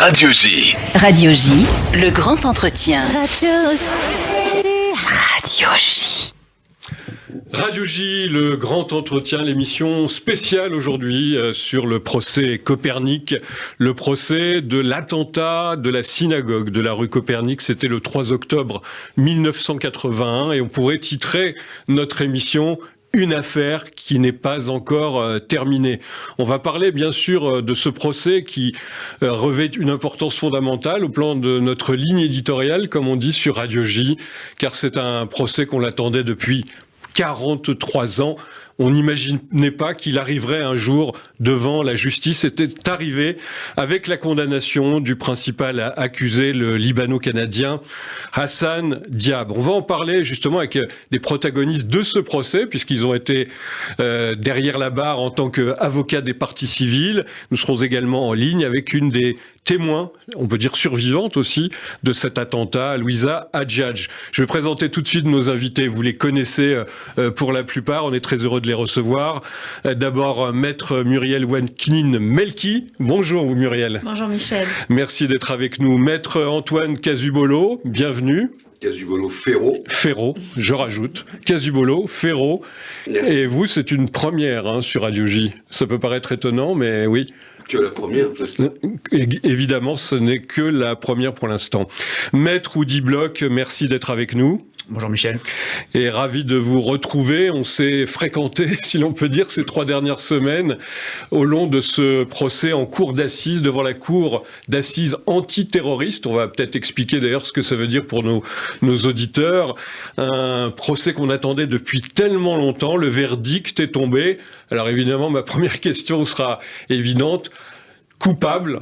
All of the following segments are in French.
Radio J. Radio J, le grand entretien. Radio J. Radio J, le grand entretien, l'émission spéciale aujourd'hui sur le procès Copernic, le procès de l'attentat de la synagogue de la rue Copernic. C'était le 3 octobre 1981 et on pourrait titrer notre émission une affaire qui n'est pas encore terminée. On va parler bien sûr de ce procès qui revêt une importance fondamentale au plan de notre ligne éditoriale, comme on dit sur Radio J, car c'est un procès qu'on l'attendait depuis 43 ans. On n'imaginait pas qu'il arriverait un jour devant la justice. C'était arrivé avec la condamnation du principal accusé, le Libano-Canadien Hassan Diab. On va en parler justement avec des protagonistes de ce procès, puisqu'ils ont été derrière la barre en tant qu'avocats des parties civiles. Nous serons également en ligne avec une des témoins, on peut dire survivante aussi, de cet attentat, Louisa Hadjadj. Je vais présenter tout de suite nos invités. Vous les connaissez pour la plupart. On est très heureux de les recevoir. D'abord, maître Muriel Wanknin-Melki. Bonjour Muriel. Bonjour Michel. Merci d'être avec nous. Maître Antoine Casubolo, bienvenue. Casubolo Ferro. Ferro, je rajoute. Casubolo, Ferro. Merci. Et vous, c'est une première sur Radio J. Ça peut paraître étonnant, mais oui. Que la première, parce que... Évidemment, ce n'est que la première pour l'instant. Maître Oudi Bloch, merci d'être avec nous. Bonjour Michel. Et ravi de vous retrouver. On s'est fréquenté, si l'on peut dire, ces 3 dernières semaines au long de ce procès en cour d'assises, devant la cour d'assises antiterroriste. On va peut-être expliquer d'ailleurs ce que ça veut dire pour nos auditeurs. Un procès qu'on attendait depuis tellement longtemps. Le verdict est tombé. Alors évidemment, ma première question sera évidente. Coupable,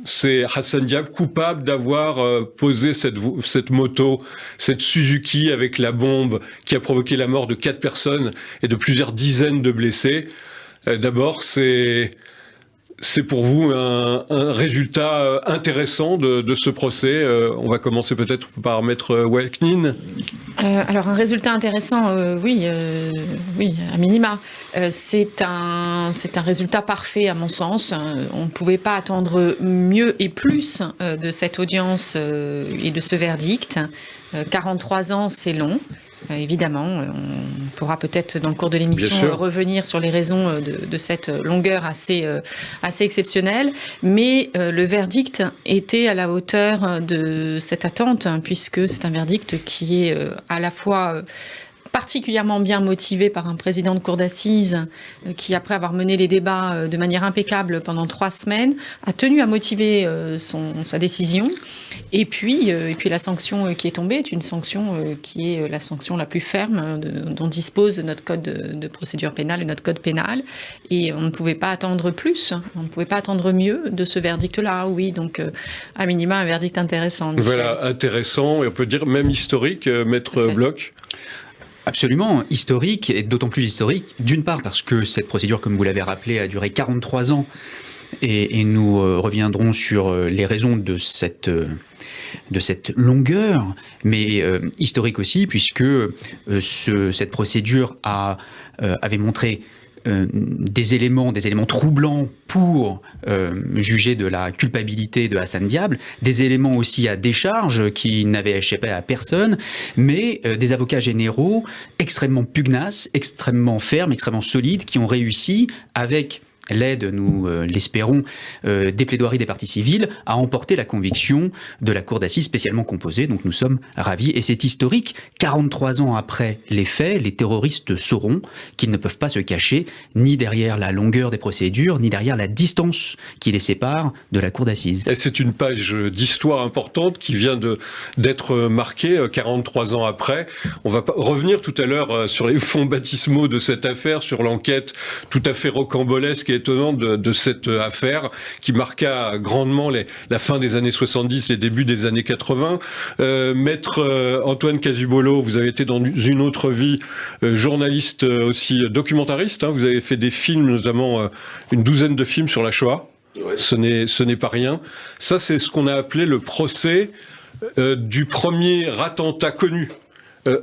c'est Hassan Diab, coupable d'avoir posé cette moto, cette Suzuki avec la bombe qui a provoqué la mort de 4 personnes et de plusieurs dizaines de blessés. D'abord, c'est pour vous un résultat intéressant de ce procès. On va commencer peut-être par maître Wanknin. Alors un résultat intéressant, oui, à minima. C'est un résultat parfait à mon sens. On ne pouvait pas attendre mieux et plus de cette audience et de ce verdict. 43 ans, c'est long. Évidemment, on pourra peut-être dans le cours de l'émission revenir sur les raisons de cette longueur assez exceptionnelle, mais le verdict était à la hauteur de cette attente, puisque c'est un verdict qui est à la fois particulièrement bien motivé par un président de cour d'assises qui, après avoir mené les débats de manière impeccable pendant 3 semaines, a tenu à motiver sa décision. Et puis la sanction qui est tombée est une sanction qui est la sanction la plus ferme dont dispose notre code de procédure pénale et notre code pénal. Et on ne pouvait pas attendre plus, on ne pouvait pas attendre mieux de ce verdict-là. Oui, donc à minima un verdict intéressant. Michel. Voilà, intéressant et on peut dire même historique, maître Bloch. Absolument, historique, et d'autant plus historique, d'une part parce que cette procédure, comme vous l'avez rappelé, a duré 43 ans, et nous reviendrons sur les raisons de cette longueur, mais historique aussi, puisque cette procédure avait montré des éléments troublants pour juger de la culpabilité de Hassan Diab, des éléments aussi à décharge qui n'avaient échappé à personne, mais des avocats généraux extrêmement pugnaces, extrêmement fermes, extrêmement solides, qui ont réussi, avec l'aide, nous l'espérons, des plaidoiries des parties civiles, à emporter la conviction de la cour d'assises spécialement composée. Donc nous sommes ravis. Et c'est historique. 43 ans après les faits, les terroristes sauront qu'ils ne peuvent pas se cacher ni derrière la longueur des procédures, ni derrière la distance qui les sépare de la cour d'assises. Et c'est une page d'histoire importante qui vient d'être marquée 43 ans après. On va revenir tout à l'heure sur les fonds baptismaux de cette affaire, sur l'enquête tout à fait rocambolesque et étonnante de cette affaire qui marqua grandement la fin des années 70, les débuts des années 80. Maître Antoine Casubolo, vous avez été dans une autre vie journaliste aussi documentariste. Vous avez fait des films, notamment une douzaine de films sur la Shoah. Ouais. Ce n'est pas rien. Ça, c'est ce qu'on a appelé le procès du premier attentat connu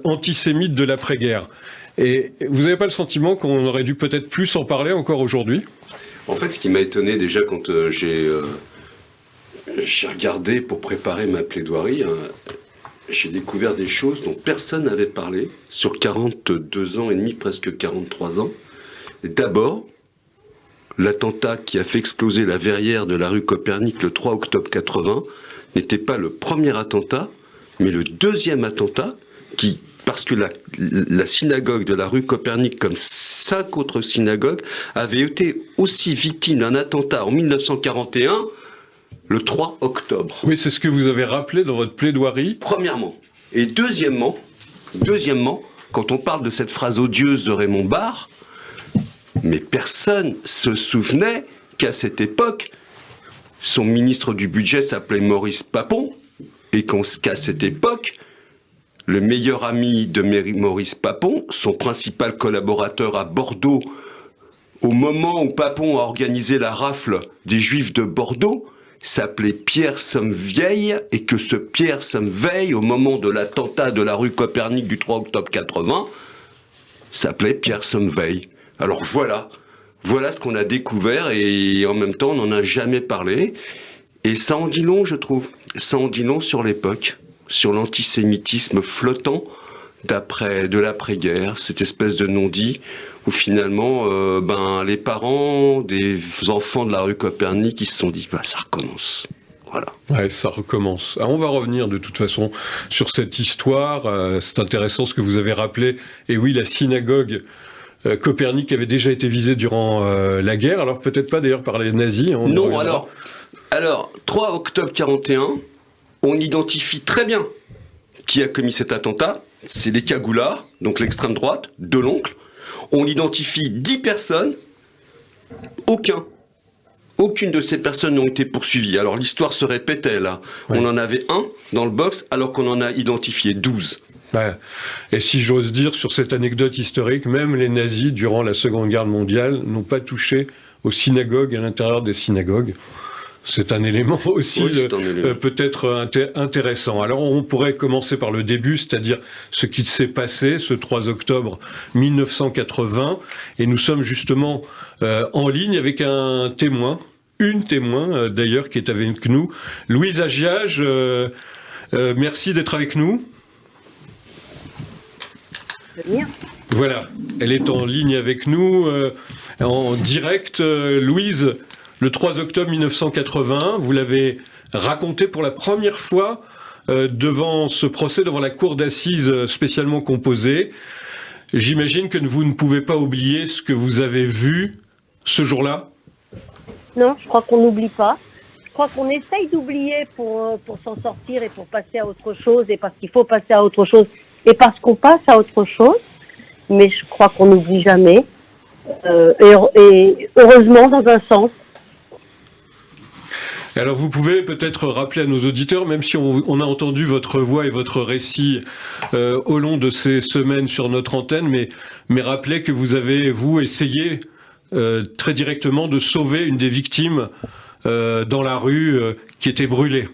antisémite de l'après-guerre. Et vous n'avez pas le sentiment qu'on aurait dû peut-être plus en parler encore aujourd'hui ? En fait, ce qui m'a étonné déjà quand j'ai J'ai regardé pour préparer ma plaidoirie, j'ai découvert des choses dont personne n'avait parlé sur 42 ans et demi, presque 43 ans. D'abord, l'attentat qui a fait exploser la verrière de la rue Copernic le 3 octobre 80 n'était pas le premier attentat, mais le deuxième attentat parce que la synagogue de la rue Copernic, comme 5 autres synagogues, avait été aussi victime d'un attentat en 1941, le 3 octobre. Oui, c'est ce que vous avez rappelé dans votre plaidoirie. Premièrement. Et deuxièmement, quand on parle de cette phrase odieuse de Raymond Barre, mais personne se souvenait qu'à cette époque, son ministre du budget s'appelait Maurice Papon, et qu'à cette époque, le meilleur ami de Maurice Papon, son principal collaborateur à Bordeaux, au moment où Papon a organisé la rafle des Juifs de Bordeaux, s'appelait Pierre Sommeveille, et que ce Pierre Sommeveille, au moment de l'attentat de la rue Copernic du 3 octobre 80, s'appelait Pierre Sommeveille. Alors voilà ce qu'on a découvert, et en même temps on n'en a jamais parlé, et ça en dit long, je trouve. Ça en dit long sur l'époque, sur l'antisémitisme flottant de l'après-guerre, cette espèce de non-dit où finalement les parents des enfants de la rue Copernic, ils se sont dit ça recommence. Voilà. Ouais, ça recommence. Alors, on va revenir de toute façon sur cette histoire. C'est intéressant ce que vous avez rappelé. Et oui, la synagogue Copernic avait déjà été visée durant la guerre. Alors peut-être pas d'ailleurs par les nazis. Hein, non, alors 3 octobre 41, on identifie très bien qui a commis cet attentat. C'est les cagoulards, donc l'extrême droite, de l'oncle. On identifie 10 personnes. Aucune de ces personnes n'ont été poursuivies. Alors l'histoire se répétait là. Oui. On en avait un dans le box alors qu'on en a identifié 12. Ouais. Et si j'ose dire, sur cette anecdote historique, même les nazis, durant la Seconde Guerre mondiale, n'ont pas touché aux synagogues, à l'intérieur des synagogues. C'est un élément aussi peut-être intéressant. Alors on pourrait commencer par le début, c'est-à-dire ce qui s'est passé ce 3 octobre 1980. Et nous sommes justement en ligne avec un témoin, une témoin d'ailleurs qui est avec nous, Louise Agiage. Merci d'être avec nous. Voilà, elle est en ligne avec nous, en direct. Louise, le 3 octobre 1980, vous l'avez raconté pour la première fois devant ce procès, devant la cour d'assises spécialement composée. J'imagine que vous ne pouvez pas oublier ce que vous avez vu ce jour-là. Non, je crois qu'on n'oublie pas. Je crois qu'on essaye d'oublier pour s'en sortir et pour passer à autre chose, et parce qu'il faut passer à autre chose, et parce qu'on passe à autre chose. Mais je crois qu'on n'oublie jamais. Et heureusement, dans un sens. Alors vous pouvez peut-être rappeler à nos auditeurs, même si on a entendu votre voix et votre récit au long de ces semaines sur notre antenne, mais rappeler que vous avez, vous, essayé très directement de sauver une des victimes dans la rue qui était brûlée.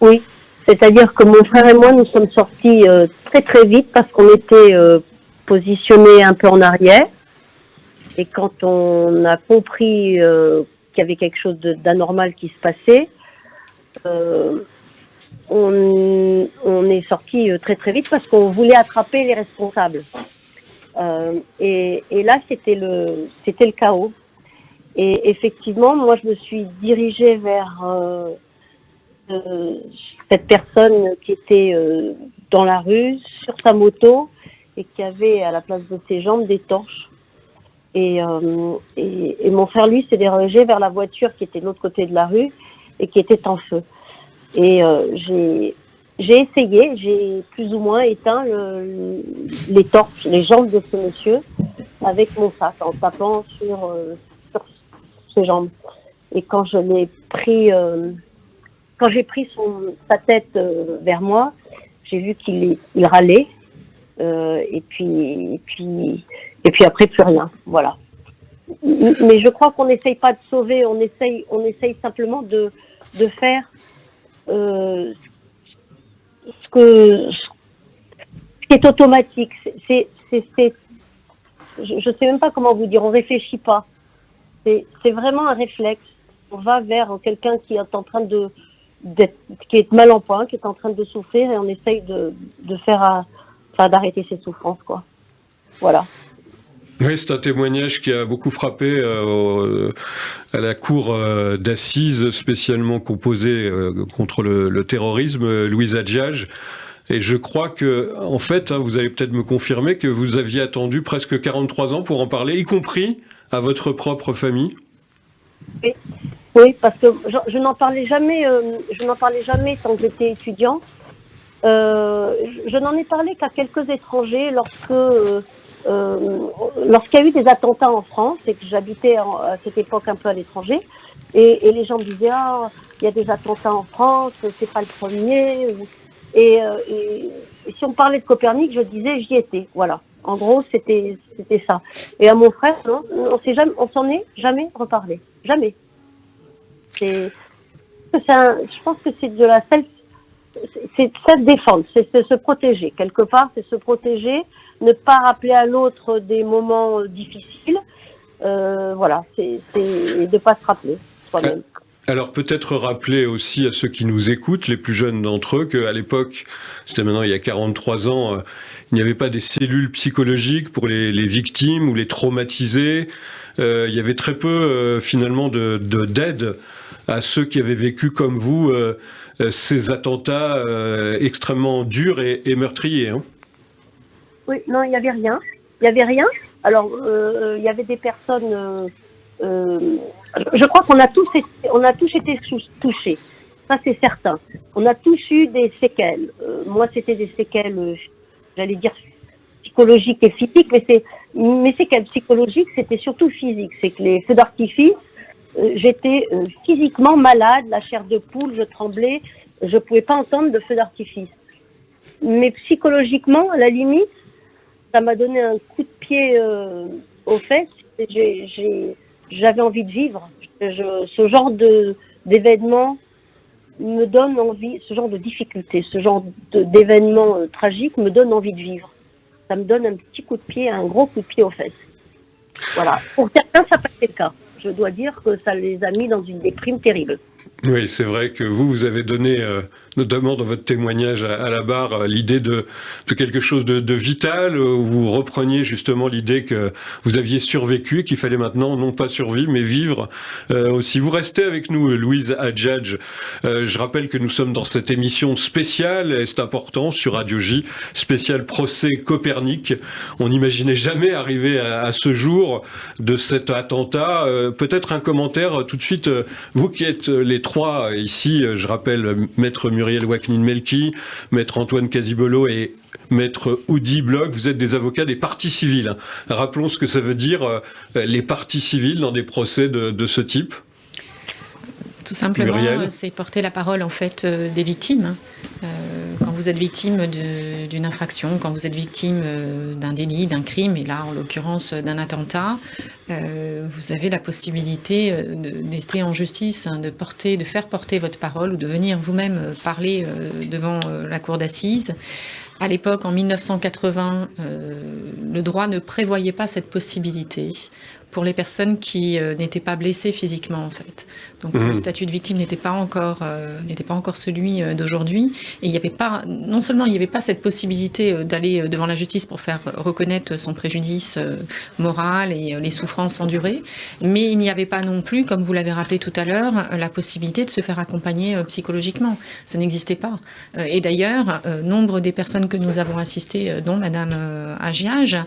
Oui, c'est-à-dire que mon frère et moi, nous sommes sortis très très vite parce qu'on était positionnés un peu en arrière. Et quand on a compris qu'il y avait quelque chose d'anormal qui se passait, on est sorti très très vite parce qu'on voulait attraper les responsables. Et là, c'était le chaos. Et effectivement, moi, je me suis dirigée vers cette personne qui était dans la rue, sur sa moto, et qui avait à la place de ses jambes des torches. Et mon frère, lui, s'est dirigé vers la voiture qui était de l'autre côté de la rue et qui était en feu. Et j'ai essayé, j'ai plus ou moins éteint les torches, les jambes de ce monsieur avec mon sac, en tapant sur ses jambes. Et quand je l'ai pris, quand j'ai pris sa tête vers moi, j'ai vu qu'il râlait. Et puis après plus rien, voilà. Mais je crois qu'on n'essaye pas de sauver, on essaye simplement de faire ce qui est automatique. Je sais même pas comment vous dire, on réfléchit pas. C'est vraiment un réflexe. on va vers quelqu'un qui est en train qui est mal en point, qui est en train de souffrir, et on essaye d'arrêter ses souffrances, quoi. Voilà. Oui, c'est un témoignage qui a beaucoup frappé à la cour d'assises spécialement composée contre le terrorisme, Louise Hadjiadj. Et je crois que, en fait, vous allez peut-être me confirmer que vous aviez attendu presque 43 ans pour en parler, y compris à votre propre famille. Oui, parce que je n'en parlais jamais. Tant que j'étais étudiante. Je n'en ai parlé qu'à quelques étrangers lorsqu'il y a eu des attentats en France et que j'habitais à cette époque un peu à l'étranger, et les gens me disaient il y a des attentats en France, c'est pas le premier. Et si on parlait de Copernic, je disais j'y étais. Voilà. En gros, c'était ça. Et à mon frère, non, on s'en est jamais reparlé. Jamais. Je pense que c'est de la self-défense, c'est se protéger. Quelque part, c'est se protéger, ne pas rappeler à l'autre des moments difficiles. Voilà, c'est de pas se rappeler soi-même. Alors peut-être rappeler aussi à ceux qui nous écoutent, les plus jeunes d'entre eux, qu'à l'époque, c'était maintenant il y a 43 ans, il n'y avait pas des cellules psychologiques pour les victimes ou les traumatisés. Il y avait très peu finalement d'aide à ceux qui avaient vécu comme vous ces attentats extrêmement durs et meurtriers. Hein. Oui, non, il n'y avait rien. Il n'y avait rien. Alors, il y avait des personnes... je crois qu'on a tous été touchés. Ça, c'est certain. On a tous eu des séquelles. Moi, c'était des séquelles, j'allais dire, psychologiques et physiques, mais mes séquelles psychologiques, c'était surtout physique. C'est que les feux d'artifice, j'étais physiquement malade, la chair de poule, je tremblais, je pouvais pas entendre de feux d'artifice. Mais psychologiquement, à la limite, ça m'a donné un coup de pied aux fesses. J'avais envie de vivre. Ce genre d'événement me donne envie, ce genre de difficulté, ce genre d'événement tragique me donne envie de vivre. Ça me donne un petit coup de pied, un gros coup de pied aux fesses. Voilà. Pour certains, ça n'a pas été le cas. Je dois dire que ça les a mis dans une déprime terrible. Oui, c'est vrai que vous avez donné, notamment dans votre témoignage à la barre, l'idée de quelque chose de vital, où vous repreniez justement l'idée que vous aviez survécu et qu'il fallait maintenant non pas survivre, mais vivre aussi. Vous restez avec nous, Louise Hadjiadj. Je rappelle que nous sommes dans cette émission spéciale, et c'est important, sur Radio J, spécial procès Copernic. On n'imaginait jamais arriver à ce jour de cet attentat. Peut-être un commentaire tout de suite, vous qui êtes les trois ici, je rappelle Maître Muriel Waknin-Melki, Maître Antoine Casibolo et Maître Oudi Bloch, vous êtes des avocats des parties civiles. Rappelons ce que ça veut dire, les parties civiles dans des procès de ce type. Tout simplement, c'est porter la parole en fait des victimes. Quand vous êtes victime d'une infraction, quand vous êtes victime d'un délit, d'un crime, et là en l'occurrence d'un attentat, vous avez la possibilité d'ester en justice, de faire porter votre parole ou de venir vous-même parler devant la cour d'assises. À l'époque, en 1980, le droit ne prévoyait pas cette possibilité pour les personnes qui n'étaient pas blessées physiquement, en fait. Donc le statut de victime n'était pas encore celui d'aujourd'hui. Et il y avait pas, non seulement il n'y avait pas cette possibilité d'aller devant la justice pour faire reconnaître son préjudice moral et les souffrances endurées, mais il n'y avait pas non plus, comme vous l'avez rappelé tout à l'heure, la possibilité de se faire accompagner psychologiquement. Ça n'existait pas. Et d'ailleurs, nombre des personnes que nous avons assistées, dont Madame Hadjiadj,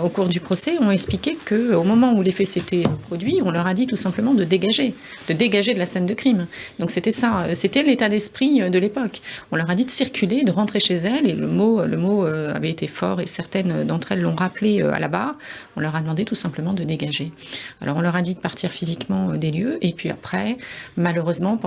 au cours du procès, ont expliqué qu'au moment où les faits s'étaient produits, on leur a dit tout simplement de dégager de la scène de crime. Donc c'était ça, c'était l'état d'esprit de l'époque. On leur a dit de circuler, de rentrer chez elles, et le mot avait été fort, et certaines d'entre elles l'ont rappelé à la barre. On leur a demandé tout simplement de dégager. Alors on leur a dit de partir physiquement des lieux, et puis après, malheureusement,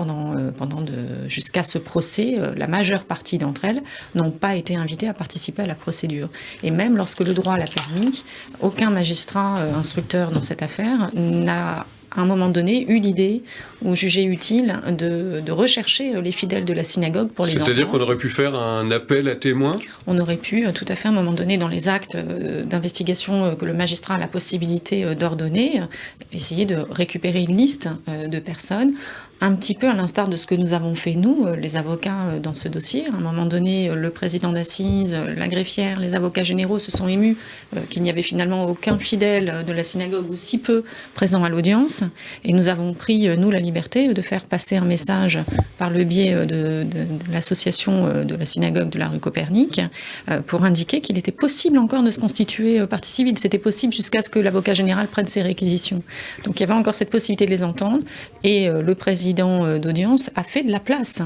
jusqu'à ce procès, la majeure partie d'entre elles n'ont pas été invitées à participer à la procédure. Et même lorsque le droit l'a permis, aucun magistrat instructeur dans cette affaire n'a à un moment donné, eu l'idée ou jugé utile de rechercher les fidèles de la synagogue pour les entendre. C'est-à-dire qu'on aurait pu faire un appel à témoins ? On aurait pu, tout à fait, à un moment donné, dans les actes d'investigation que le magistrat a la possibilité d'ordonner, essayer de récupérer une liste de personnes, un petit peu à l'instar de ce que nous avons fait, nous, les avocats, dans ce dossier. À un moment donné, le président d'assises, la greffière, les avocats généraux se sont émus qu'il n'y avait finalement aucun fidèle de la synagogue ou si peu présent à l'audience. Et nous avons pris, nous, la liberté de faire passer un message par le biais de l'association de la synagogue de la rue Copernic pour indiquer qu'il était possible encore de se constituer partie civile. C'était possible jusqu'à ce que l'avocat général prenne ses réquisitions. Donc il y avait encore cette possibilité de les entendre. Et le président d'audience a fait de la place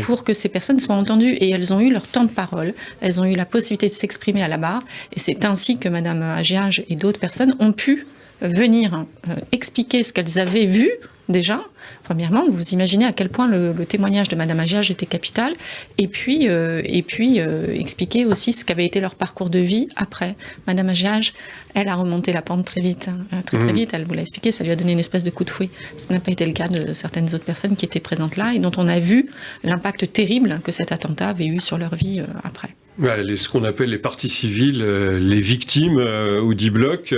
pour que ces personnes soient entendues. Et elles ont eu leur temps de parole. Elles ont eu la possibilité de s'exprimer à la barre. Et c'est ainsi que Mme Agiage et d'autres personnes ont pu venir expliquer ce qu'elles avaient vu déjà. Premièrement, vous imaginez à quel point le témoignage de Mme Agiage était capital, et puis expliquer aussi ce qu'avait été leur parcours de vie après. Mme Agiage, elle a remonté la pente très vite, très vite, elle vous l'a expliqué, ça lui a donné une espèce de coup de fouet. Ce n'a pas été le cas de certaines autres personnes qui étaient présentes là, et dont on a vu l'impact terrible que cet attentat avait eu sur leur vie après. Ce qu'on appelle les parties civiles, les victimes, Audi Bloch,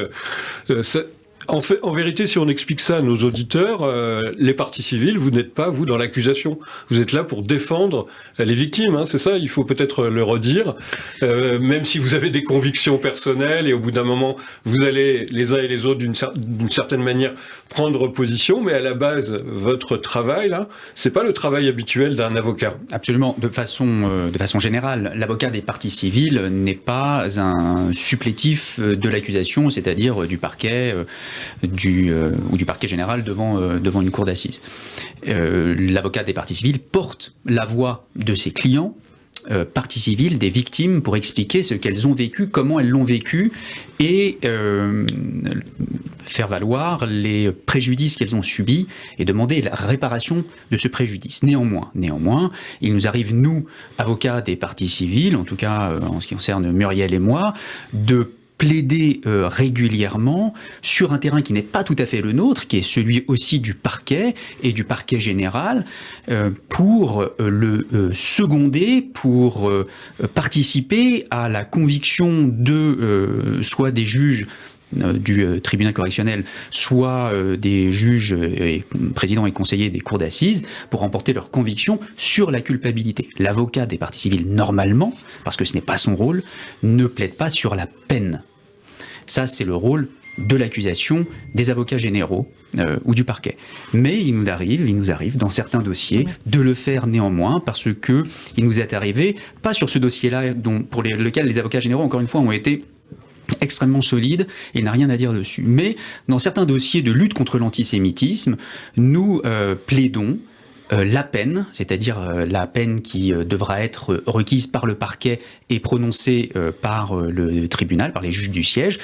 en vérité, si on explique ça à nos auditeurs, les parties civiles, vous n'êtes pas, vous, dans l'accusation. Vous êtes là pour défendre les victimes, c'est ça, il faut peut-être le redire. Même si vous avez des convictions personnelles et au bout d'un moment, vous allez, les uns et les autres, d'une certaine manière, prendre position, mais à la base, votre travail, là, c'est pas le travail habituel d'un avocat. Absolument. De façon générale, l'avocat des parties civiles n'est pas un supplétif de l'accusation, c'est-à-dire du parquet, ou du parquet général devant une cour d'assises. L'avocat des parties civiles porte la voix de ses clients, parties civiles, des victimes, pour expliquer ce qu'elles ont vécu, comment elles l'ont vécu, et faire valoir les préjudices qu'elles ont subis et demander la réparation de ce préjudice. Néanmoins, il nous arrive, nous, avocats des parties civiles, en tout cas en ce qui concerne Muriel et moi, de plaider régulièrement sur un terrain qui n'est pas tout à fait le nôtre, qui est celui aussi du parquet et du parquet général, pour le seconder, pour participer à la conviction de soit des juges du tribunal correctionnel, soit des juges, présidents et conseillers des cours d'assises, pour remporter leur conviction sur la culpabilité. L'avocat des parties civiles, normalement, parce que ce n'est pas son rôle, ne plaide pas sur la peine. Ça, c'est le rôle de l'accusation, des avocats généraux ou du parquet. Mais il nous arrive dans certains dossiers de le faire néanmoins, parce que il nous est arrivé, pas sur ce dossier-là, pour lequel les avocats généraux, encore une fois, ont été extrêmement solides, et il n'a rien à dire dessus. Mais dans certains dossiers de lutte contre l'antisémitisme, nous plaidons la peine, c'est-à-dire la peine qui devra être requise par le parquet et prononcée par le tribunal, par les juges du siège,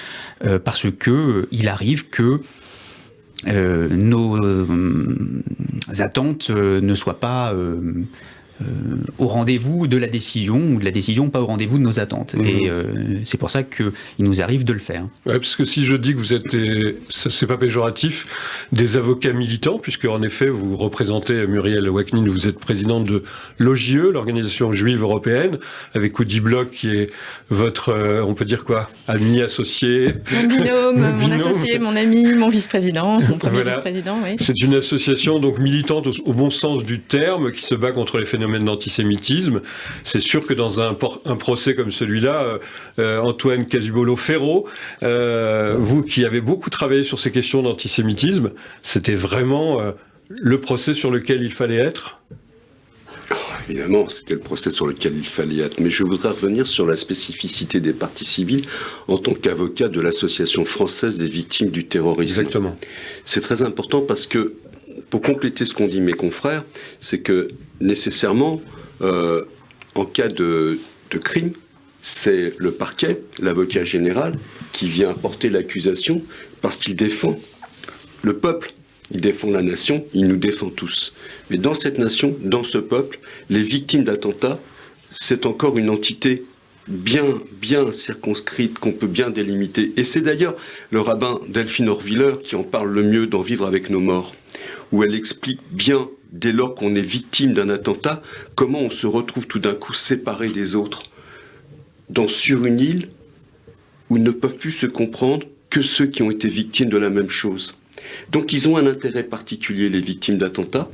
parce que il arrive que nos attentes ne soient pas au rendez-vous de la décision, ou de la décision pas au rendez-vous de nos attentes. Et c'est pour ça qu'il nous arrive de le faire. Ouais, parce que si je dis que vous êtes, c'est pas péjoratif, des avocats militants, puisque en effet vous représentez, Muriel Waknin, vous êtes présidente de l'OJE, l'Organisation Juive Européenne, avec Audi Bloch qui est votre, on peut dire quoi, ami, associé, mon binôme, mon associé, mon ami, mon vice-président, mon premier vice-président, oui. C'est une association donc militante au bon sens du terme, qui se bat contre les phénomènes d'antisémitisme. C'est sûr que dans un procès comme celui-là, Antoine Casubolo-Ferro, vous qui avez beaucoup travaillé sur ces questions d'antisémitisme, c'était vraiment le procès sur lequel il fallait être ? Évidemment, c'était le procès sur lequel il fallait être. Mais je voudrais revenir sur la spécificité des parties civiles en tant qu'avocat de l'Association française des victimes du terrorisme. Exactement. C'est très important parce que, pour compléter ce qu'ont dit mes confrères, c'est que nécessairement, en cas de crime, c'est le parquet, l'avocat général, qui vient porter l'accusation parce qu'il défend le peuple, il défend la nation, il nous défend tous. Mais dans cette nation, dans ce peuple, les victimes d'attentats, c'est encore une entité bien circonscrite, qu'on peut bien délimiter. Et c'est d'ailleurs le rabbin Delphine Horviller qui en parle le mieux dans Vivre avec nos morts, où elle explique bien, dès lors qu'on est victime d'un attentat, comment on se retrouve tout d'un coup séparé des autres, sur une île où ne peuvent plus se comprendre que ceux qui ont été victimes de la même chose. Donc ils ont un intérêt particulier, les victimes d'attentats,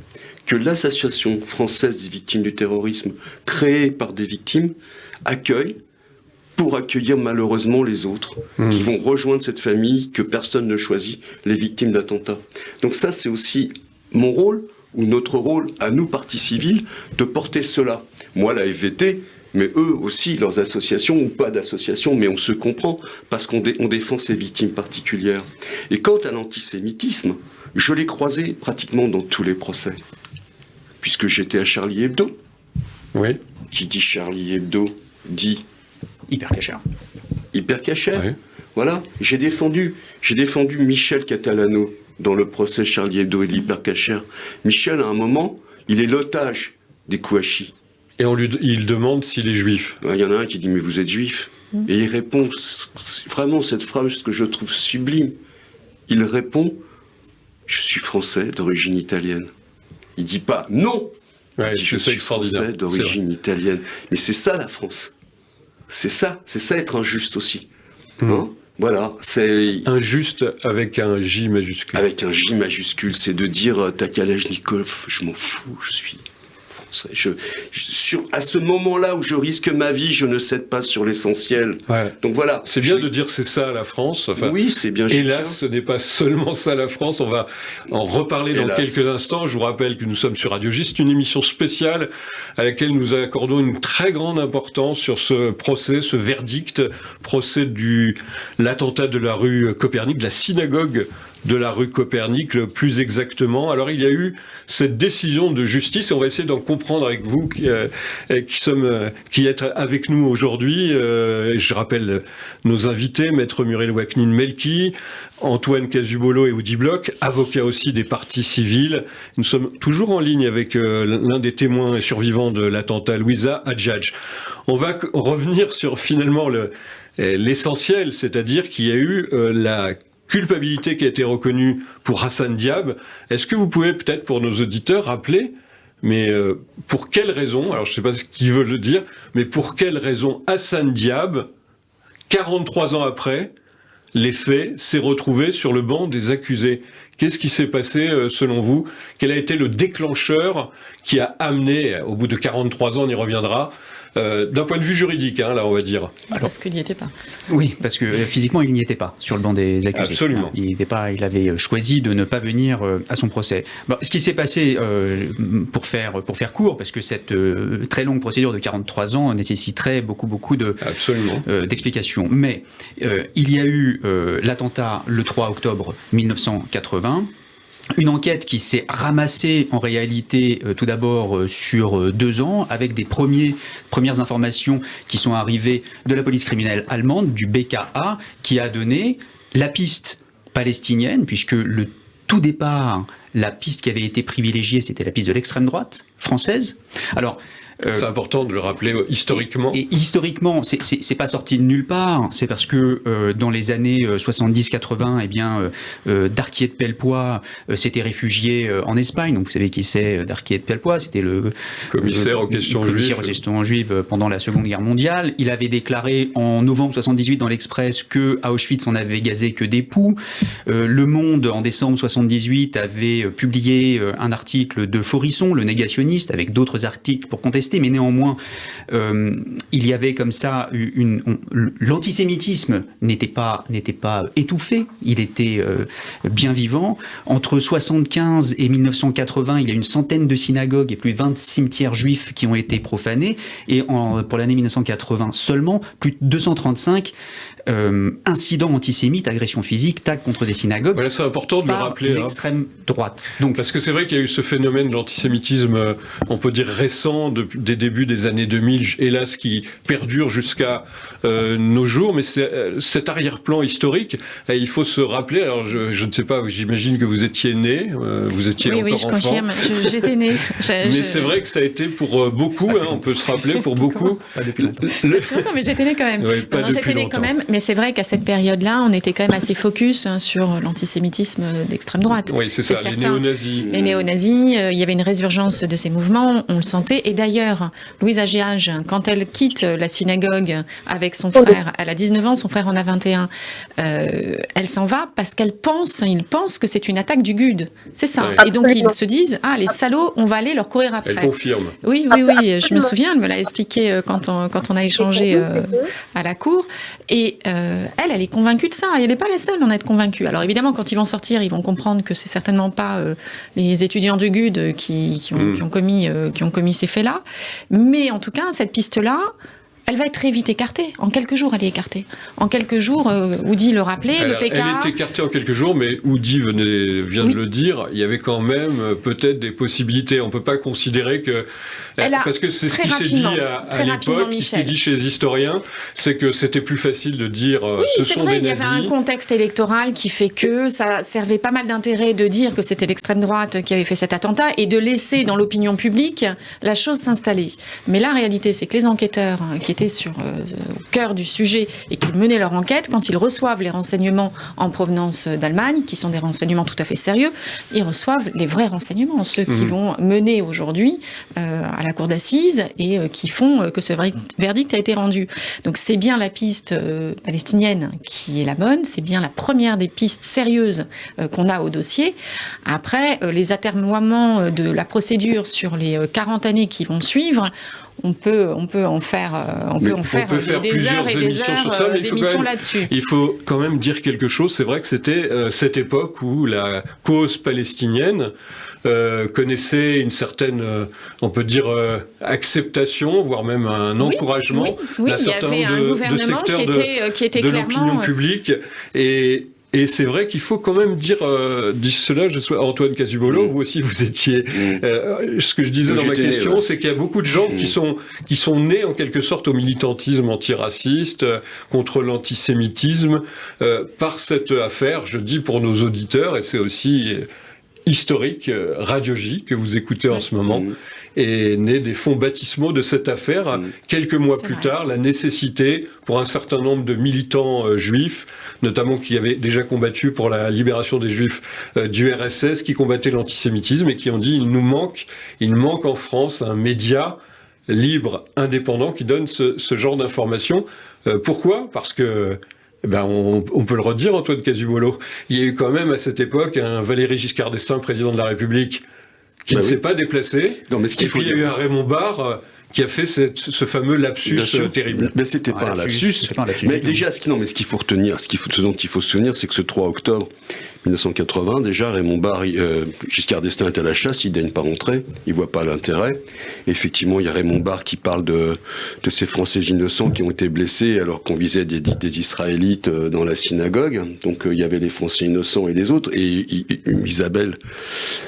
que l'Association française des victimes du terrorisme, créée par des victimes, accueille pour accueillir malheureusement les autres, qui vont rejoindre cette famille que personne ne choisit, les victimes d'attentats. Donc ça, c'est aussi mon rôle, ou notre rôle à nous, partie civile, de porter cela. Moi, la FVT, mais eux aussi, leurs associations, ou pas d'associations, mais on se comprend, parce qu'on défend ces victimes particulières. Et quant à l'antisémitisme, je l'ai croisé pratiquement dans tous les procès, puisque j'étais à Charlie Hebdo. Oui. Qui dit Charlie Hebdo dit Hyper cachère. Hyper cachère. Oui. Voilà. J'ai défendu Michel Catalano dans le procès Charlie Hebdo et de l'hyper cachère. Michel, à un moment, il est l'otage des Kouachi. Et il demande s'il est juif. Il y en a un qui dit « Mais vous êtes juif ?» Et il répond, vraiment cette phrase que je trouve sublime, il répond « Je suis français d'origine italienne ». Il dit pas « Non !» Ouais, Je suis français d'origine italienne. Mais c'est ça la France. C'est ça être injuste aussi. Hein, voilà, c'est... Injuste avec un J majuscule. Avec un J majuscule, c'est de dire « T'as Kalachnikov, je m'en fous, je suis... » à ce moment-là où je risque ma vie, je ne cède pas sur l'essentiel. Ouais. Donc voilà. C'est bien de dire c'est ça la France. Enfin, oui, c'est bien. Hélas, ce n'est pas seulement ça la France. On va en reparler dans quelques instants. Je vous rappelle que nous sommes sur Radio J. C'est une émission spéciale à laquelle nous accordons une très grande importance sur ce procès, ce verdict, procès l'attentat de la rue Copernic, de la synagogue de la rue Copernic, plus exactement. Alors, il y a eu cette décision de justice, et on va essayer d'en comprendre avec vous, qui êtes avec nous aujourd'hui. Je rappelle nos invités, Maître Muriel Waknin-Melki, Antoine Casubolo et Audi Bloch, avocats aussi des parties civiles. Nous sommes toujours en ligne avec l'un des témoins et survivants de l'attentat, Louisa Hadjadj. On va revenir sur finalement l'essentiel, c'est-à-dire qu'il y a eu la culpabilité qui a été reconnue pour Hassan Diab. Est-ce que vous pouvez peut-être pour nos auditeurs rappeler, mais pour quelle raison, alors je ne sais pas ce qu'il veut le dire, mais pour quelle raison Hassan Diab, 43 ans après les faits, s'est retrouvé sur le banc des accusés? Qu'est-ce qui s'est passé selon vous? Quel a été le déclencheur qui a amené, au bout de 43 ans, on y reviendra, d'un point de vue juridique, là on va dire. Alors, parce qu'il n'y était pas. Oui, parce que physiquement il n'y était pas sur le banc des accusés. Absolument. Il avait choisi de ne pas venir à son procès. Bon, ce qui s'est passé, pour faire court, parce que cette très longue procédure de 43 ans nécessiterait beaucoup d'explications. Mais il y a eu l'attentat le 3 octobre 1980. Une enquête qui s'est ramassée en réalité tout d'abord sur 2 ans, avec des premières informations qui sont arrivées de la police criminelle allemande, du BKA, qui a donné la piste palestinienne, puisque le tout départ, la piste qui avait été privilégiée, c'était la piste de l'extrême droite française. Alors, c'est important de le rappeler historiquement. Et historiquement, c'est pas sorti de nulle part. C'est parce que dans les années 70-80, eh bien, Darquier de Pellepoix s'était réfugié en Espagne. Donc vous savez qui c'est, Darquier de Pellepoix, c'était le commissaire aux questions juives pendant la Seconde Guerre mondiale. Il avait déclaré en novembre 78 dans l'Express que à Auschwitz on avait gazé que des poux. Le Monde en décembre 78 avait publié un article de Faurisson, le négationniste, avec d'autres articles pour contester. Mais néanmoins, il y avait comme ça l'antisémitisme n'était pas étouffé, il était bien vivant. Entre 75 et 1980, il y a une centaine de synagogues et plus de 20 cimetières juifs qui ont été profanés. Et pour l'année 1980 seulement, plus de 235 incidents antisémites, agressions physiques, tags contre des synagogues. Voilà, c'est important de le rappeler. L'extrême droite. Donc, parce que c'est vrai qu'il y a eu ce phénomène de l'antisémitisme, on peut dire récent, des débuts des années 2000, hélas, qui perdure jusqu'à nos jours. Mais cet arrière-plan historique, il faut se rappeler. Alors, je ne sais pas, j'imagine que vous étiez né, vous étiez encore enfant. Oui, je confirme, j'étais né. Mais c'est vrai que ça a été pour beaucoup, on peut se rappeler, pour beaucoup. Pas depuis longtemps. Mais j'étais né quand même. Oui, pas depuis j'étais né longtemps. quand même, mais c'est vrai qu'à cette période-là, on était quand même assez focus sur l'antisémitisme d'extrême droite. Oui, c'est ça, les néo-nazis. Les néo-nazis, il y avait une résurgence de ces mouvements, on le sentait. Et d'ailleurs, Louise Agiage, quand elle quitte la synagogue avec son frère, elle a 19 ans, son frère en a 21, elle s'en va parce il pense que c'est une attaque du GUD. C'est ça. Oui. Et donc ils se disent, les salauds, on va aller leur courir après. Elle confirme. Oui, je me souviens, elle me l'a expliqué quand on a échangé à la cour. Et elle est convaincue de ça. Elle n'est pas la seule d'en être convaincue. Alors évidemment, quand ils vont sortir, ils vont comprendre que c'est certainement pas les étudiants du GUD qui ont commis ces faits-là. Mais en tout cas, cette piste-là, elle va être très vite écartée. En quelques jours, elle est écartée. En quelques jours, Oudi le rappelait, le PK... Elle est écartée en quelques jours, mais Oudi vient de le dire, il y avait quand même peut-être des possibilités. On ne peut pas considérer que... Parce que c'est ce qui s'est dit à l'époque, ce qui est dit chez les historiens, c'est que c'était plus facile de dire ce sont des nazis. Il y avait un contexte électoral qui fait que ça servait pas mal d'intérêt de dire que c'était l'extrême droite qui avait fait cet attentat et de laisser dans l'opinion publique la chose s'installer. Mais la réalité, c'est que les enquêteurs qui étaient au cœur du sujet et qui menaient leur enquête, quand ils reçoivent les renseignements en provenance d'Allemagne, qui sont des renseignements tout à fait sérieux, ils reçoivent les vrais renseignements, ceux qui vont mener aujourd'hui à la cour d'assises et qui font que ce verdict a été rendu. Donc c'est bien la piste palestinienne qui est la bonne, c'est bien la première des pistes sérieuses qu'on a au dossier. Après, les atermoiements de la procédure sur les 40 années qui vont suivre, on peut en faire des heures et des heures sur ça, mais d'émissions là-dessus. Il faut quand même dire quelque chose. C'est vrai que c'était cette époque où la cause palestinienne connaissait une certaine, on peut dire, acceptation, voire même un encouragement d'un certain nombre de secteurs de l'opinion publique. Et c'est vrai qu'il faut quand même dire cela, Antoine Casubolo, vous aussi vous étiez... ce que je disais dans ma question, c'est qu'il y a beaucoup de gens qui sont nés en quelque sorte au militantisme antiraciste, contre l'antisémitisme, par cette affaire, je dis pour nos auditeurs, et c'est aussi historique, Radio J, que vous écoutez en ce moment, est né des fonds baptismaux de cette affaire. Quelques mois plus tard, la nécessité pour un certain nombre de militants juifs, notamment qui avaient déjà combattu pour la libération des juifs du RSS, qui combattaient l'antisémitisme et qui ont dit il manque en France un média libre, indépendant, qui donne ce genre d'informations. Pourquoi ? Parce que on peut le redire, Antoine Casubolo, il y a eu quand même à cette époque un Valéry Giscard d'Estaing, président de la République, qui ne s'est pas déplacé. Non, mais il y a eu un Raymond Barre qui a fait ce fameux lapsus terrible. Mais c'était pas un lapsus. Mais déjà, ce dont il faut se souvenir, c'est que ce 3 octobre 1980, déjà, Raymond Barre, Giscard d'Estaing est à la chasse, il ne daigne pas rentrer, il voit pas l'intérêt. Effectivement, il y a Raymond Barre qui parle de ces Français innocents qui ont été blessés alors qu'on visait des Israélites dans la synagogue. Donc, il y avait les Français innocents et les autres. Et Isabelle,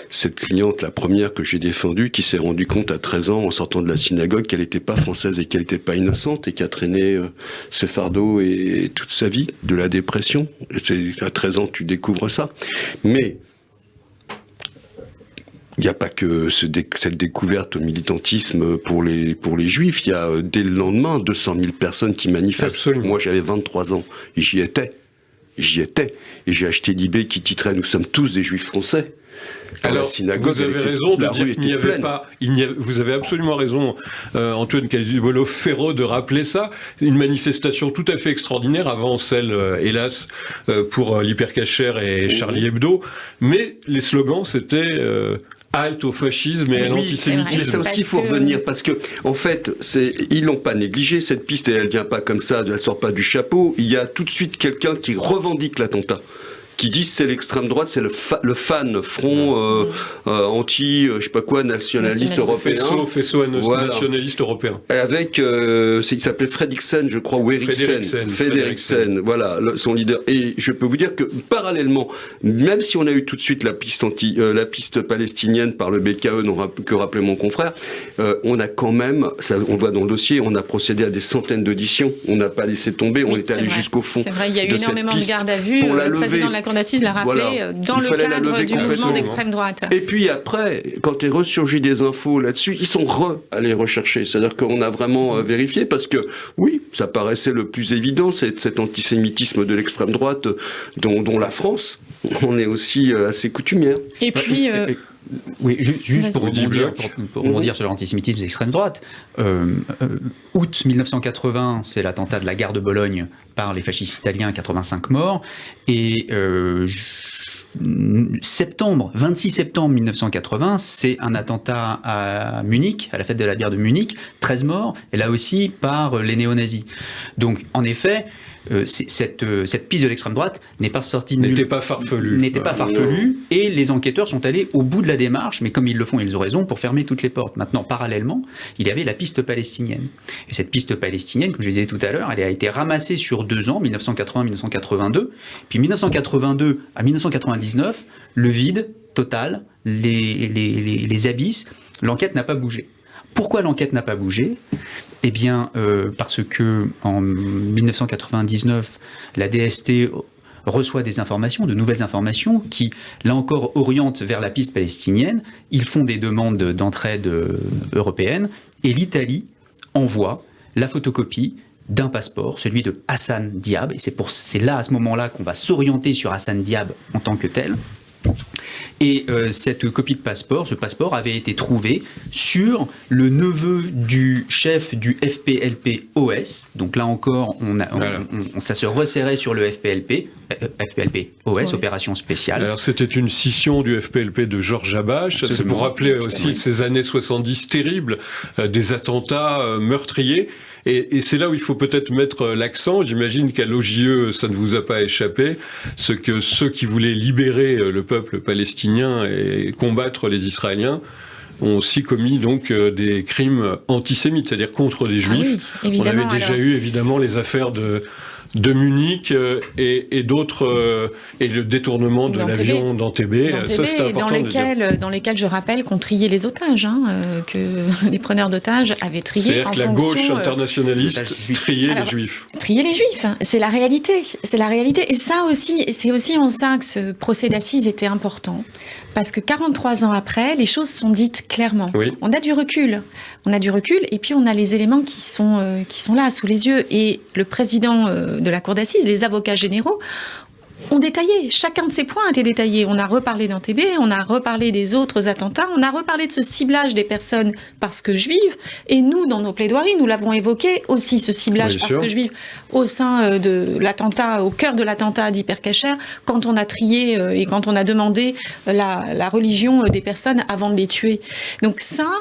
cette cliente, la première que j'ai défendue, qui s'est rendue compte à 13 ans en sortant de la synagogue qu'elle n'était pas française et qu'elle n'était pas innocente et qui a traîné ce fardeau et toute sa vie de la dépression. À 13 ans, tu découvres ça. Mais il n'y a pas que cette découverte au militantisme pour les juifs. Il y a dès le lendemain 200 000 personnes qui manifestent. Absolument. Moi j'avais 23 ans, j'y étais. Et j'ai acheté l'eBay qui titrait « Nous sommes tous des juifs français ». Alors, vous avez raison de dire qu'il n'y avait pas... vous avez absolument raison, Antoine Casubolo Ferraud, de rappeler ça. Une manifestation tout à fait extraordinaire avant celle, hélas, pour l'Hypercacher et Charlie Hebdo. Mais les slogans, c'était... halte au fascisme et à l'antisémitisme. Mais ça aussi, il faut revenir, parce que, en fait, ils l'ont pas négligé, cette piste, et elle vient pas comme ça, elle sort pas du chapeau. Il y a tout de suite quelqu'un qui revendique l'attentat. qui disent c'est l'extrême droite, c'est le FAN, Front anti, je sais pas quoi, nationaliste européen. Faisceau nationaliste européen. Avec, il s'appelait Fredriksen, je crois, ou Fredriksen, voilà, son leader. Et je peux vous dire que parallèlement, même si on a eu tout de suite la piste palestinienne par le BKE, que rappelait mon confrère, on a quand même, ça, on voit dans le dossier, on a procédé à des centaines d'auditions. On n'a pas laissé tomber, on est allé jusqu'au fond. C'est vrai, il y a eu énormément de garde à vue. Le président de la Cour d'assises l'a rappelé, dans le cadre du mouvement d'extrême droite. Et puis après, quand est ressurgi des infos là-dessus, ils sont allés rechercher. C'est-à-dire qu'on a vraiment vérifié, parce que oui, ça paraissait le plus évident, cet antisémitisme de l'extrême droite dont la France, on est aussi assez coutumière. Et puis... Oui, juste pour rebondir sur l'antisémitisme d'extrême droite. Août 1980, c'est l'attentat de la gare de Bologne par les fascistes italiens, 85 morts. Et 26 septembre 1980, c'est un attentat à Munich, à la fête de la bière de Munich, 13 morts, et là aussi par les néo-nazis. Donc, en effet, cette piste de l'extrême droite n'est pas sortie de n'était pas farfelue, et les enquêteurs sont allés au bout de la démarche, mais comme ils le font, ils ont raison, pour fermer toutes les portes. Maintenant, parallèlement, il y avait la piste palestinienne. Et cette piste palestinienne, comme je disais tout à l'heure, elle a été ramassée sur 2 ans, 1980-1982, puis 1982 à 1999, le vide total, les abysses, l'enquête n'a pas bougé. Pourquoi l'enquête n'a pas bougé ? Eh bien, parce que en 1999, la DST reçoit des informations, de nouvelles informations, qui, là encore, orientent vers la piste palestinienne. Ils font des demandes d'entraide européenne, et l'Italie envoie la photocopie d'un passeport, celui de Hassan Diab, et c'est là, à ce moment-là, qu'on va s'orienter sur Hassan Diab en tant que tel. Et cette copie de passeport, ce passeport avait été trouvé sur le neveu du chef du FPLP-OS. Donc là encore, ça se resserrait sur le FPLP-OS, opération spéciale. Alors c'était une scission du FPLP de Georges Habash. Absolument. C'est pour rappeler aussi ces années 70 terribles, des attentats meurtriers. Et c'est là où il faut peut-être mettre l'accent. J'imagine qu'à l'OJE, ça ne vous a pas échappé, ce que ceux qui voulaient libérer le peuple palestinien et combattre les Israéliens ont aussi commis donc des crimes antisémites, c'est-à-dire contre les Juifs. Oui, on avait déjà eu évidemment les affaires de Munich et d'autres, et le détournement de l'avion d'Antébé. Ça, c'est important dans lesquels je rappelle qu'on triait les otages, que les preneurs d'otages avaient trié. C'est-à-dire que la gauche internationaliste triait les Juifs. Trier les Juifs, c'est la réalité. C'est la réalité. Et ça aussi, et c'est aussi en ça que ce procès d'assises était important. Parce que 43 ans après, les choses sont dites clairement. Oui. On a du recul. Et puis on a les éléments qui sont là, sous les yeux. Et le président de la Cour d'assises, les avocats généraux, ont détaillé. Chacun de ces points a été détaillé. On a reparlé d'Antébé, on a reparlé des autres attentats, on a reparlé de ce ciblage des personnes parce que juives. Et nous, dans nos plaidoiries, nous l'avons évoqué aussi, ce ciblage parce que juives, au sein de l'attentat, au cœur de l'attentat d'Hyper Cacher, quand on a trié et quand on a demandé la religion des personnes avant de les tuer. Donc ça,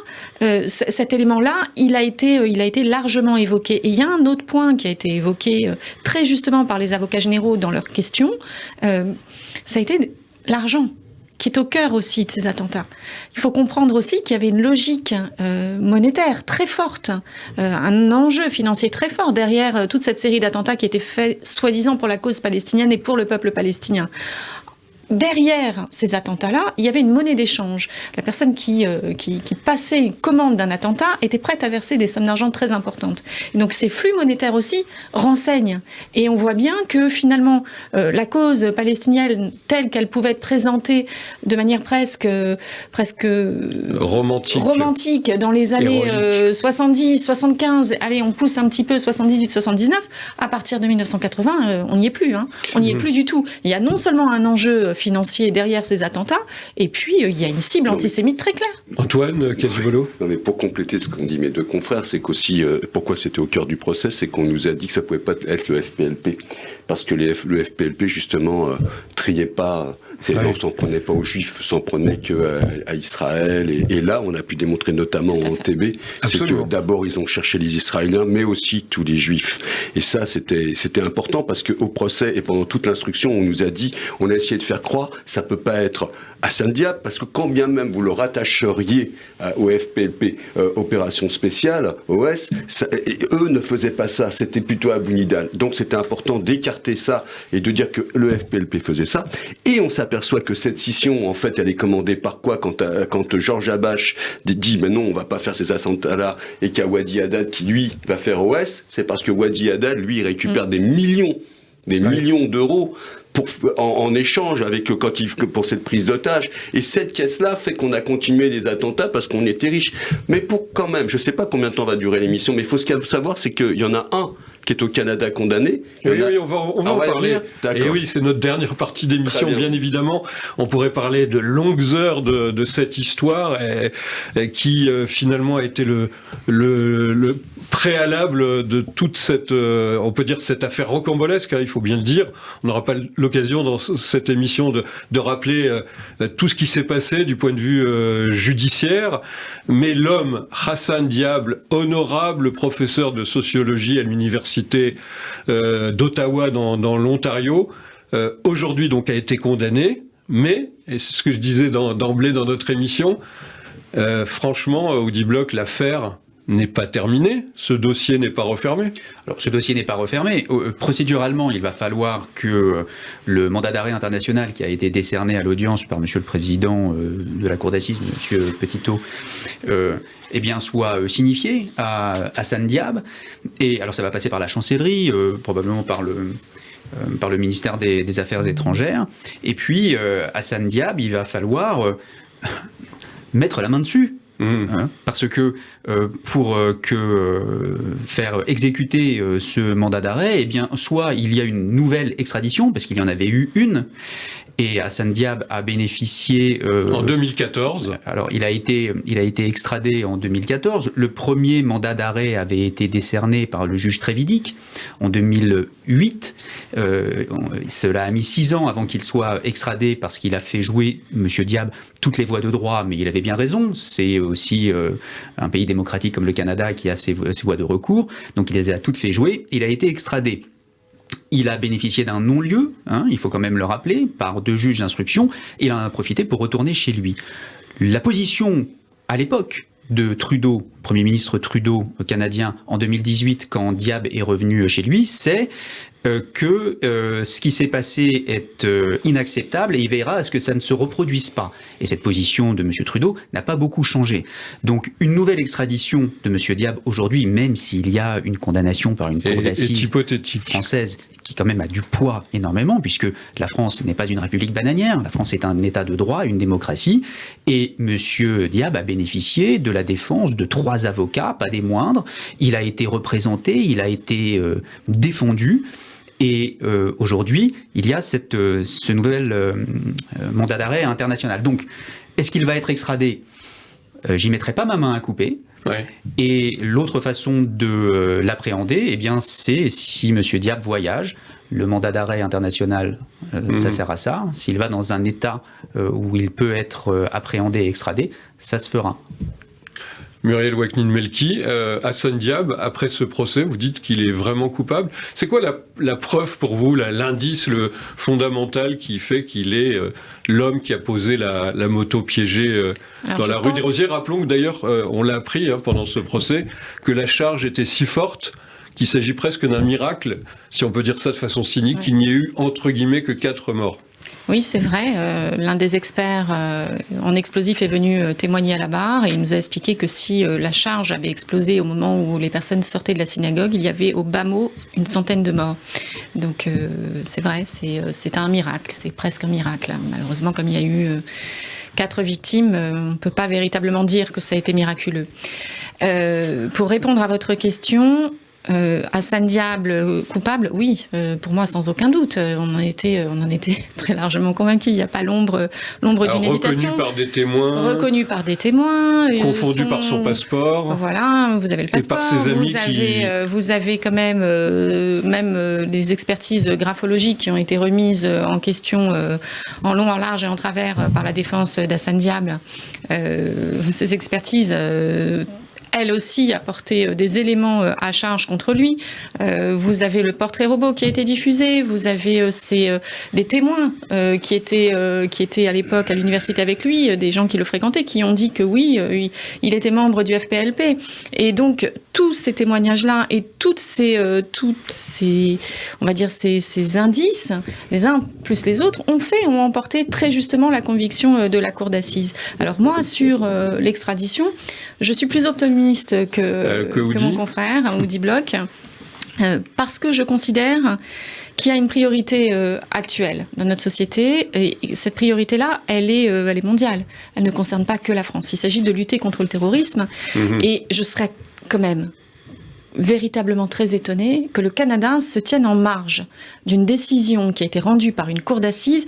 cet élément-là, il a été largement évoqué. Et il y a un autre point qui a été évoqué très justement par les avocats généraux dans leurs questions, ça a été l'argent, qui est au cœur aussi de ces attentats. Il faut comprendre aussi qu'il y avait une logique monétaire très forte, un enjeu financier très fort derrière toute cette série d'attentats qui étaient faits soi-disant pour la cause palestinienne et pour le peuple palestinien. Derrière ces attentats-là, il y avait une monnaie d'échange. La personne qui passait commande d'un attentat était prête à verser des sommes d'argent très importantes. Et donc ces flux monétaires aussi renseignent. Et on voit bien que finalement, la cause palestinienne telle qu'elle pouvait être présentée de manière presque romantique dans les années 70, 75, allez, on pousse un petit peu, 78, 79, à partir de 1980, on n'y est plus. On n'y est plus du tout. Il y a non seulement un enjeu financier derrière ces attentats, et puis il y a une cible antisémite très claire. Antoine Casubolo. Non mais pour compléter ce qu'ont dit mes deux confrères, c'est qu'aussi, pourquoi c'était au cœur du procès, c'est qu'on nous a dit que ça pouvait pas être le FPLP. Parce que le FPLP, justement, triait pas. On s'en prenait pas aux Juifs, s'en prenait qu'à Israël. Et là, on a pu démontrer notamment en TB, c'est que d'abord ils ont cherché les Israéliens, mais aussi tous les Juifs. Et ça, c'était important parce qu'au procès et pendant toute l'instruction, on nous a dit, on a essayé de faire croire, ça peut pas être Hassan Diab, parce que quand bien même vous le rattacheriez au FPLP, opération spéciale, OS, eux ne faisaient pas ça, c'était plutôt Abou Nidal. Donc c'était important d'écarter ça et de dire que le FPLP faisait ça. Et on s'aperçoit que cette scission, en fait, elle est commandée par quoi quand Georges Habash dit mais non, on va pas faire ces attentats-là, et qu'il y a Wadi Haddad qui, lui, va faire OS, c'est parce que Wadi Haddad, lui, il récupère des millions d'euros en échange pour cette prise d'otage. Et cette caisse-là fait qu'on a continué les attentats parce qu'on était riches. Mais quand même, je sais pas combien de temps va durer l'émission, mais il faut savoir, c'est qu'il y en a un qui est au Canada condamné. Oui, on va en parler. Et oui, c'est notre dernière partie d'émission, bien évidemment. On pourrait parler de longues heures de cette histoire qui finalement a été le préalable de toute cette, on peut dire, cette affaire rocambolesque, il faut bien le dire. On n'aura pas l'occasion dans cette émission de rappeler tout ce qui s'est passé du point de vue judiciaire, mais l'homme, Hassan Diab, honorable professeur de sociologie à l'université d'Ottawa dans l'Ontario, aujourd'hui donc a été condamné, mais, et c'est ce que je disais d'emblée dans notre émission, franchement, Audibloc, l'affaire n'est pas terminé, ce dossier n'est pas refermé. Alors ce dossier n'est pas refermé. Procéduralement, il va falloir que le mandat d'arrêt international qui a été décerné à l'audience par Monsieur le Président de la Cour d'assises, Monsieur Petitot, soit signifié à Hassan Diab. Et alors ça va passer par la chancellerie, probablement par le ministère des Affaires étrangères. Et puis Hassan Diab, il va falloir mettre la main dessus. Parce que pour faire exécuter ce mandat d'arrêt, soit il y a une nouvelle extradition, parce qu'il y en avait eu une, et Hassan Diab a bénéficié... en 2014. Alors, il a été extradé en 2014. Le premier mandat d'arrêt avait été décerné par le juge Trévidic en 2008. Cela a mis 6 ans avant qu'il soit extradé parce qu'il a fait jouer, M. Diab, toutes les voies de droit, mais il avait bien raison. C'est aussi un pays démocratique comme le Canada qui a ses voies de recours. Donc, il les a toutes fait jouer. Il a été extradé. Il a bénéficié d'un non-lieu, il faut quand même le rappeler, par 2 juges d'instruction, et il en a profité pour retourner chez lui. La position, à l'époque, de Trudeau, Premier ministre Trudeau canadien, en 2018, quand Diab est revenu chez lui, c'est que ce qui s'est passé est inacceptable et il veillera à ce que ça ne se reproduise pas. Et cette position de M. Trudeau n'a pas beaucoup changé. Donc une nouvelle extradition de M. Diab aujourd'hui, même s'il y a une condamnation par une cour d'assises française qui quand même a du poids énormément, puisque la France n'est pas une république bananière, la France est un état de droit, une démocratie, et M. Diab a bénéficié de la défense de 3 avocats, pas des moindres. Il a été représenté, il a été défendu. Et aujourd'hui, il y a ce nouvel mandat d'arrêt international. Donc, est-ce qu'il va être extradé ? J'y mettrai pas ma main à couper. Ouais. Et l'autre façon de l'appréhender, c'est si M. Diab voyage. Le mandat d'arrêt international, ça sert à ça. S'il va dans un état où il peut être appréhendé et extradé, ça se fera. Muriel Waknin-Melki, Hassan Diab, après ce procès, vous dites qu'il est vraiment coupable. C'est quoi la preuve pour vous, l'indice, le fondamental qui fait qu'il est l'homme qui a posé la moto piégée dans la rue des Rosiers? Rappelons que d'ailleurs, on l'a appris pendant ce procès, que la charge était si forte qu'il s'agit presque d'un miracle, si on peut dire ça de façon cynique, qu'il n'y ait eu, entre guillemets, que 4 morts. Oui, c'est vrai. L'un des experts en explosifs est venu témoigner à la barre et il nous a expliqué que si la charge avait explosé au moment où les personnes sortaient de la synagogue, il y avait au bas mot une centaine de morts. Donc c'est vrai, c'est un miracle, c'est presque un miracle. Malheureusement, comme il y a eu 4 victimes, on ne peut pas véritablement dire que ça a été miraculeux. Pour répondre à votre question, Hassan Diable coupable, oui, pour moi sans aucun doute. On en était très largement convaincus. Il n'y a pas l'ombre d'une hésitation. Reconnu par des témoins. Confondu par son passeport. Voilà, vous avez le passeport. Et par ses amis vous avez quand même les expertises graphologiques qui ont été remises en question en long, en large et en travers par la défense d'Hassan Diable. Ces expertises elle aussi a porté des éléments à charge contre lui. Vous avez le portrait robot qui a été diffusé, vous avez des témoins qui étaient à l'époque à l'université avec lui, des gens qui le fréquentaient, qui ont dit que oui, il était membre du FPLP. Et donc, tous ces témoignages-là et toutes ces on va dire, ces indices, les uns plus les autres, ont emporté très justement la conviction de la cour d'assises. Alors moi, sur l'extradition, je suis plus optimiste que mon confrère, Oudi Bloch, parce que je considère qu'il y a une priorité actuelle dans notre société, et cette priorité-là, elle est mondiale. Elle ne concerne pas que la France. Il s'agit de lutter contre le terrorisme, et je serais quand même véritablement très étonnée que le Canada se tienne en marge d'une décision qui a été rendue par une cour d'assises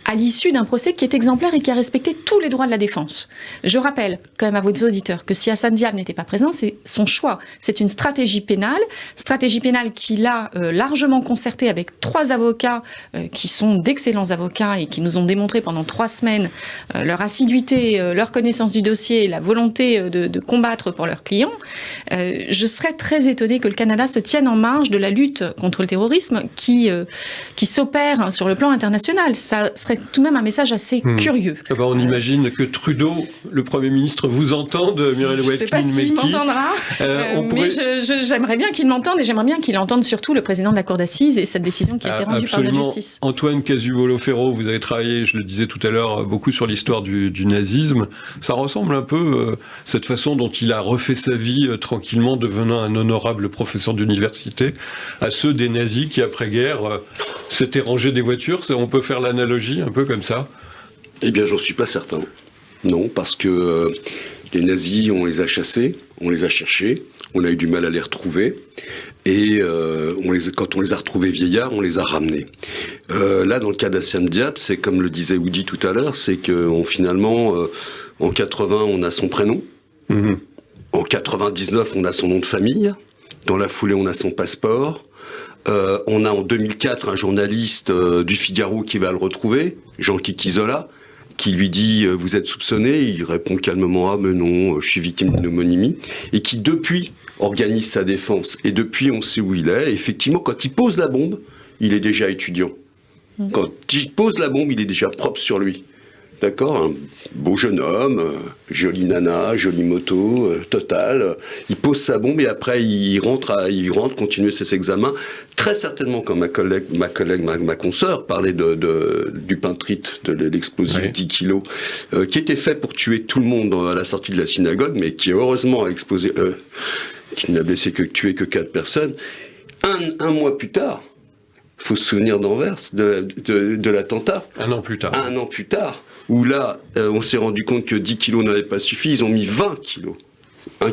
à l'issue d'un procès qui est exemplaire et qui a respecté tous les droits de la défense. Je rappelle quand même à vos auditeurs que si Hassan Diable n'était pas présent, c'est son choix. C'est une stratégie pénale qu'il a largement concertée avec 3 avocats qui sont d'excellents avocats et qui nous ont démontré pendant 3 semaines leur assiduité, leur connaissance du dossier et la volonté de combattre pour leurs clients. Je serais très étonnée que le Canada se tienne en marge de la lutte contre le terrorisme qui s'opère sur le plan international. Ça serait tout de même un message assez curieux. On imagine que Trudeau, le Premier ministre, vous entende, Muriel Wetkin-Meki. Je ne sais pas s'il m'entendra, mais j'aimerais bien qu'il m'entende, et j'aimerais bien qu'il entende surtout le président de la Cour d'assises et cette décision qui a été rendue par la justice. Antoine Cazuvolo-Ferro, vous avez travaillé, je le disais tout à l'heure, beaucoup sur l'histoire du nazisme. Ça ressemble un peu, cette façon dont il a refait sa vie tranquillement, devenant un honorable professeur d'université, à ceux des nazis qui, après-guerre, s'étaient rangés des voitures. On peut faire l'analogie un peu comme ça? Eh bien, j'en suis pas certain. Non, parce que les nazis, on les a chassés, on les a cherchés, on a eu du mal à les retrouver, et quand on les a retrouvés vieillards, on les a ramenés. Là, dans le cas d'Hassan Diable, c'est comme le disait Oudi tout à l'heure, c'est que finalement, en 80, on a son prénom, en 99, on a son nom de famille, dans la foulée, on a son passeport. On a en 2004 un journaliste du Figaro qui va le retrouver, Jean Kikizola, qui lui dit « Vous êtes soupçonné ?» Il répond calmement « Ah mais non, je suis victime d'une homonymie » et qui depuis organise sa défense. Et depuis, on sait où il est. Et effectivement, quand il pose la bombe, il est déjà étudiant. Quand il pose la bombe, il est déjà propre sur lui. D'accord, un beau jeune homme, jolie nana, jolie moto, total. Il pose sa bombe et après il rentre continuer ses examens. Très certainement, quand ma consoeur parlait du Pintrite, de l'explosif 10 kilos, qui était fait pour tuer tout le monde à la sortie de la synagogue, mais qui heureusement a explosé, qui n'a tué que 4 personnes. Un mois plus tard, il faut se souvenir d'Anvers, de l'attentat. Un an plus tard. Où là, on s'est rendu compte que 10 kilos n'avaient pas suffi, ils ont mis 20 kilos.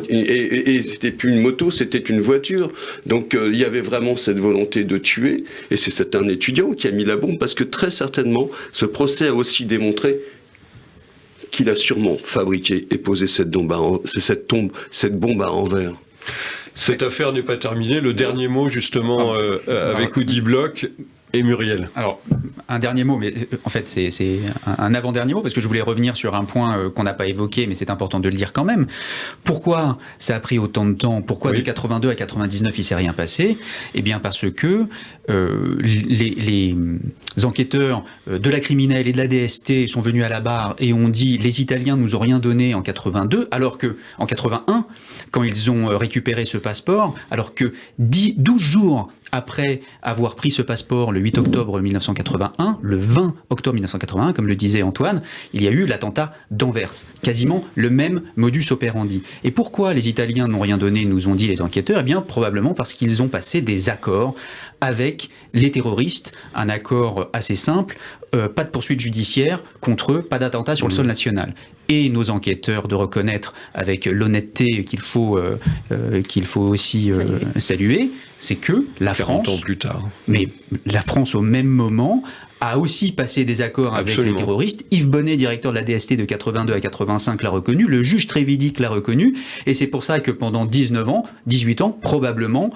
Et c'était plus une moto, c'était une voiture. Donc il y avait vraiment cette volonté de tuer, et c'est un étudiant qui a mis la bombe, parce que très certainement, ce procès a aussi démontré qu'il a sûrement fabriqué et posé cette bombe à Anvers. Cette affaire n'est pas terminée. Le dernier mot, justement, avec Oudi Bloch et Muriel. Alors, un dernier mot, mais en fait, c'est un avant-dernier mot, parce que je voulais revenir sur un point qu'on n'a pas évoqué, mais c'est important de le dire quand même. Pourquoi ça a pris autant de temps? Pourquoi de 82 à 99, il ne s'est rien passé? Eh bien, parce que les enquêteurs de la criminelle et de la DST sont venus à la barre et ont dit « les Italiens nous ont rien donné en 82 », alors que en 81, quand ils ont récupéré ce passeport, alors que 12 jours après avoir pris ce passeport le 8 octobre 1981, le 20 octobre 1981, comme le disait Antoine, il y a eu l'attentat d'Anvers. Quasiment le même modus operandi. Et pourquoi les Italiens n'ont rien donné, nous ont dit les enquêteurs? Eh bien, probablement parce qu'ils ont passé des accords avec les terroristes, un accord assez simple, pas de poursuite judiciaire contre eux, pas d'attentat sur le sol national. et nos enquêteurs de reconnaître avec l'honnêteté qu'il faut aussi saluer, c'est que la 40 France, ans plus tard. mais la France au même moment a aussi passé des accords avec les terroristes. Yves Bonnet, directeur de la DST de 82 à 85, l'a reconnu, le juge Trévidic l'a reconnu, et c'est pour ça que pendant 18 ans, probablement,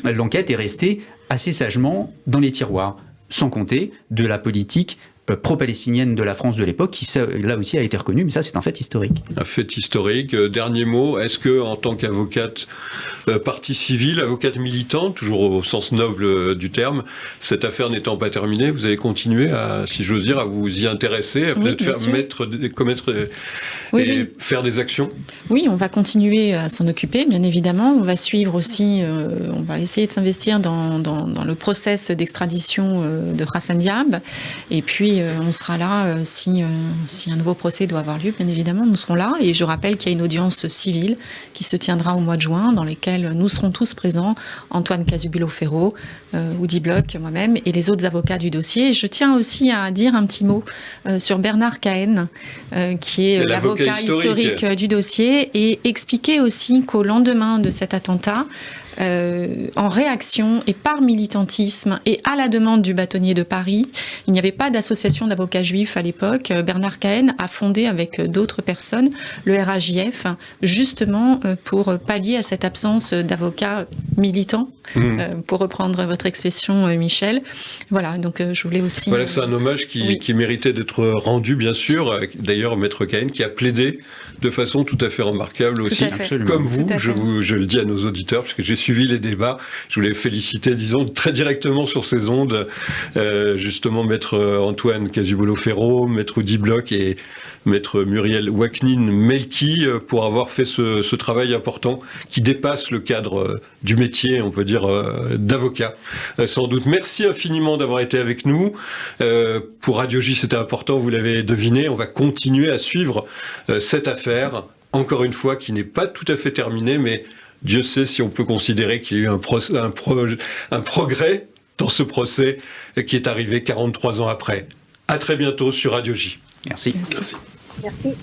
l'enquête est restée assez sagement dans les tiroirs, sans compter de la politique pro-palestinienne de la France de l'époque, qui là aussi a été reconnue, mais ça c'est un fait historique. Un fait historique. Dernier mot, est-ce que en tant qu'avocate partie civile, avocate militante, toujours au sens noble du terme, cette affaire n'étant pas terminée, vous allez continuer à, si j'ose dire, à vous y intéresser, à peut-être faire des actions? Oui, on va continuer à s'en occuper, bien évidemment. On va suivre aussi, on va essayer de s'investir dans le process d'extradition de Hassan Diab, et puis on sera là si un nouveau procès doit avoir lieu, bien évidemment, nous serons là. Et je rappelle qu'il y a une audience civile qui se tiendra au mois de juin, dans laquelle nous serons tous présents, Antoine Casubulo-Ferro, Oudi Bloch, moi-même, et les autres avocats du dossier. Et je tiens aussi à dire un petit mot sur Bernard Cahen, qui est l'avocat historique du dossier, et expliquer aussi qu'au lendemain de cet attentat, en réaction et par militantisme et à la demande du bâtonnier de Paris, il n'y avait pas d'association d'avocats juifs à l'époque. Bernard Cahen a fondé avec d'autres personnes le RAJF, justement pour pallier à cette absence d'avocats militants, pour reprendre votre expression, Michel. Voilà, donc je voulais aussi... Voilà, c'est un hommage qui méritait d'être rendu, bien sûr. D'ailleurs, Maître Cahen, qui a plaidé de façon tout à fait remarquable aussi, comme vous, je le dis à nos auditeurs, parce que j'ai suivi les débats, je voulais féliciter, disons, très directement sur ces ondes, justement, Maître Antoine Casubulo-Ferro, Maître Oudi Bloch et Maître Muriel Waknin-Melki, pour avoir fait ce travail important qui dépasse le cadre du métier, on peut dire, d'avocat, sans doute. Merci infiniment d'avoir été avec nous. Pour Radio J, c'était important, vous l'avez deviné, on va continuer à suivre cette affaire, encore une fois, qui n'est pas tout à fait terminée, mais Dieu sait si on peut considérer qu'il y a eu un progrès dans ce procès qui est arrivé 43 ans après. À très bientôt sur Radio J. Merci. Merci.